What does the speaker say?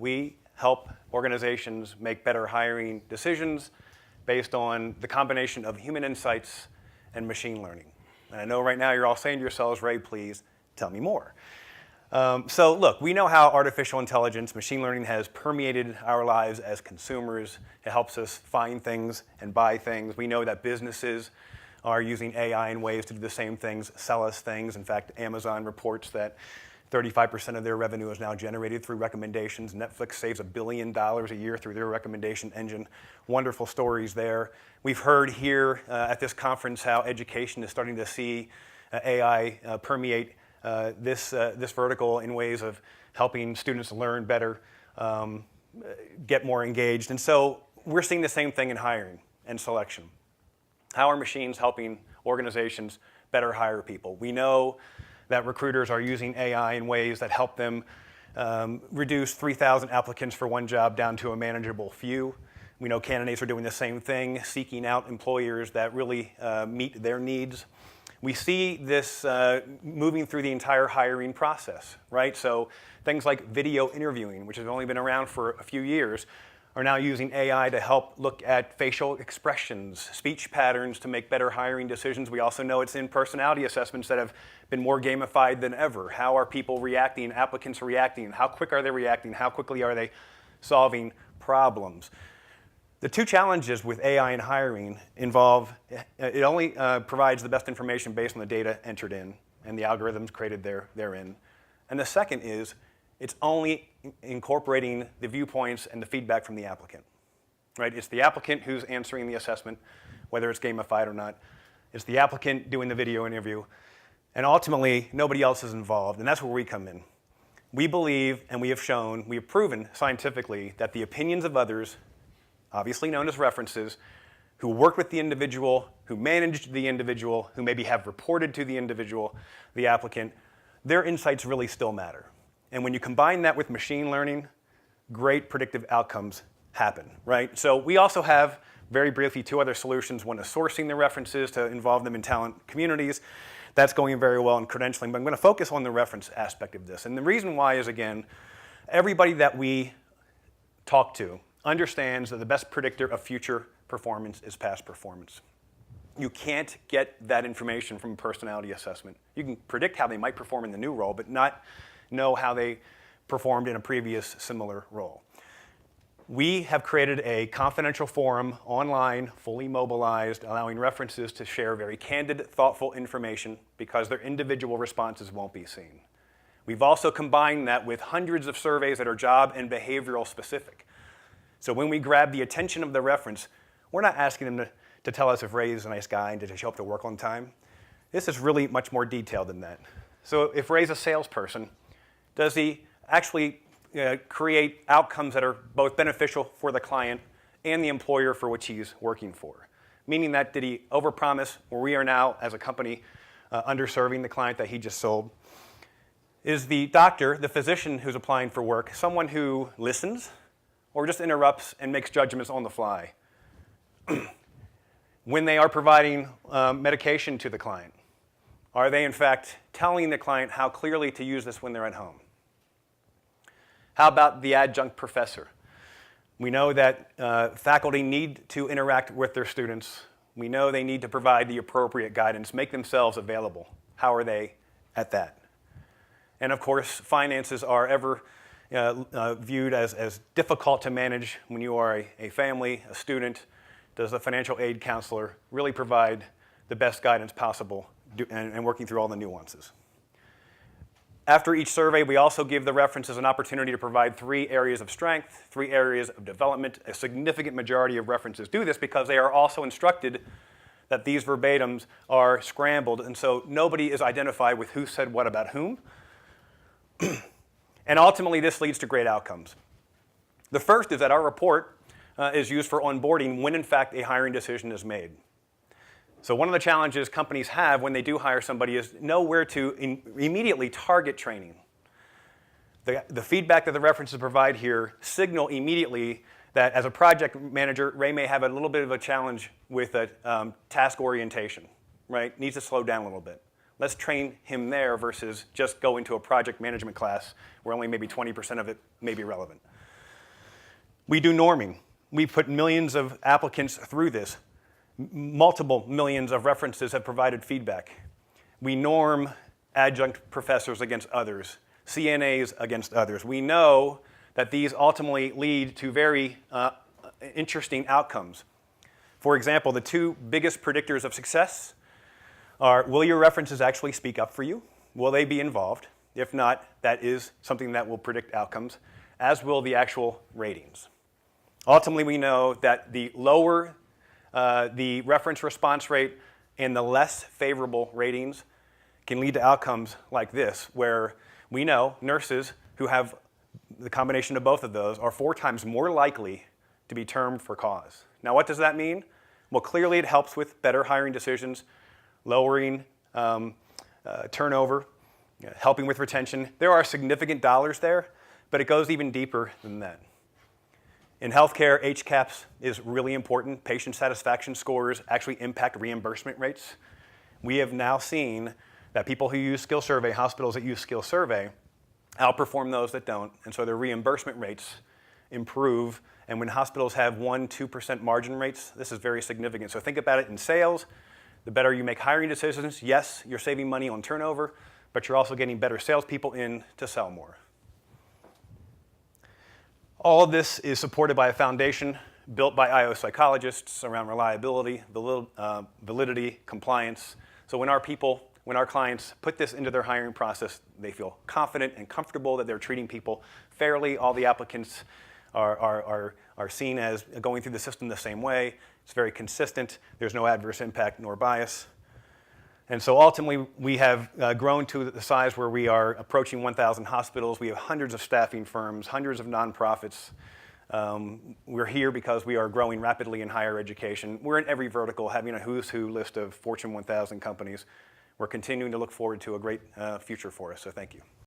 we help organizations make better hiring decisions based on the combination of human insights and machine learning. And I know right now you're all saying to yourselves, Ray, please tell me more. So look, we know how artificial intelligence, machine learning has permeated our lives as consumers. It helps us find things and buy things. We know that businesses are using AI in ways to do the same things, sell us things. In fact, Amazon reports that 35% of their revenue is now generated through recommendations. Netflix saves $1 billion a year through their recommendation engine. Wonderful stories there. We've heard here at this conference how education is starting to see AI permeate this vertical in ways of helping students learn better, get more engaged. And so we're seeing the same thing in hiring and selection. How are machines helping organizations better hire people? We know that recruiters are using AI in ways that help them reduce 3,000 applicants for one job down to a manageable few. We know candidates are doing the same thing, seeking out employers that really meet their needs. We see this moving through the entire hiring process, right? So things like video interviewing, which has only been around for a few years, are now using AI to help look at facial expressions, speech patterns to make better hiring decisions. We also know it's in personality assessments that have been more gamified than ever. How are people reacting, applicants reacting? How quick are they reacting? How quickly are they solving problems? The two challenges with AI in hiring involve, it only provides the best information based on the data entered in and the algorithms created therein. And the second is, it's only incorporating the viewpoints and the feedback from the applicant, right? It's the applicant who's answering the assessment, whether it's gamified or not. It's the applicant doing the video interview. And ultimately, nobody else is involved, and that's where we come in. We believe, and we have shown, we have proven scientifically that the opinions of others, obviously known as references, who worked with the individual, who managed the individual, who maybe have reported to the individual, the applicant, their insights really still matter. And when you combine that with machine learning, great predictive outcomes happen, right? So we also have, very briefly, two other solutions. One is sourcing the references to involve them in talent communities. That's going very well in credentialing, but I'm going to focus on the reference aspect of this. And the reason why is, again, everybody that we talk to understands that the best predictor of future performance is past performance. You can't get that information from a personality assessment. You can predict how they might perform in the new role, but not know how they performed in a previous similar role. We have created a confidential forum online, fully mobilized, allowing references to share very candid, thoughtful information because their individual responses won't be seen. We've also combined that with hundreds of surveys that are job and behavioral specific. So when we grab the attention of the reference, we're not asking them to tell us if Ray is a nice guy and did he show up to work on time. This is really much more detailed than that. So if Ray's a salesperson, does he actually create outcomes that are both beneficial for the client and the employer for which he's working for? Meaning that, did he overpromise, where we are now as a company underserving the client that he just sold? Is the doctor, the physician who's applying for work, someone who listens or just interrupts and makes judgments on the fly? When they are providing medication to the client, are they in fact telling the client how clearly to use this when they're at home? How about the adjunct professor? We know that faculty need to interact with their students. We know they need to provide the appropriate guidance, make themselves available. How are they at that? And of course, finances are ever viewed as difficult to manage when you are a family, a student. Does the financial aid counselor really provide the best guidance possible and working through all the nuances? After each survey, we also give the references an opportunity to provide 3 areas of strength, 3 areas of development. A significant majority of references do this because they are also instructed that these verbatims are scrambled, and so nobody is identified with who said what about whom. And ultimately, this leads to great outcomes. The first is that our report is used for onboarding when, in fact, a hiring decision is made. So one of the challenges companies have when they do hire somebody is know where to immediately target training. The feedback that the references provide here signal immediately that as a project manager, Ray may have a little bit of a challenge with task orientation, right? Needs to slow down a little bit. Let's train him there versus just go into a project management class where only maybe 20% of it may be relevant. We do norming. We put millions of applicants through this. Multiple millions of references have provided feedback. We norm adjunct professors against others, CNAs against others. We know that these ultimately lead to very interesting outcomes. For example, the two biggest predictors of success are, will your references actually speak up for you? Will they be involved? If not, that is something that will predict outcomes, as will the actual ratings. Ultimately, we know that the lower the reference response rate and the less favorable ratings can lead to outcomes like this, where we know nurses who have the combination of both of those are 4 times more likely to be termed for cause. Now, what does that mean? Well, clearly it helps with better hiring decisions, lowering turnover, helping with retention. There are significant dollars there, but it goes even deeper than that. In healthcare, HCAHPS is really important. Patient satisfaction scores actually impact reimbursement rates. We have now seen that people who use SkillSurvey, hospitals that use SkillSurvey, outperform those that don't, and so their reimbursement rates improve. And when hospitals have 1-2% margin rates, this is very significant. So think about it in sales. The better you make hiring decisions, yes, you're saving money on turnover, but you're also getting better salespeople in to sell more. All of this is supported by a foundation built by IO psychologists around reliability, validity, compliance. So when our clients put this into their hiring process, they feel confident and comfortable that they're treating people fairly. All the applicants are seen as going through the system the same way. It's very consistent. There's no adverse impact nor bias. And so ultimately, we have grown to the size where we are approaching 1,000 hospitals. We have hundreds of staffing firms, hundreds of nonprofits. We're here because we are growing rapidly in higher education. We're in every vertical, having a who's who list of Fortune 1000 companies. We're continuing to look forward to a great future for us, so thank you.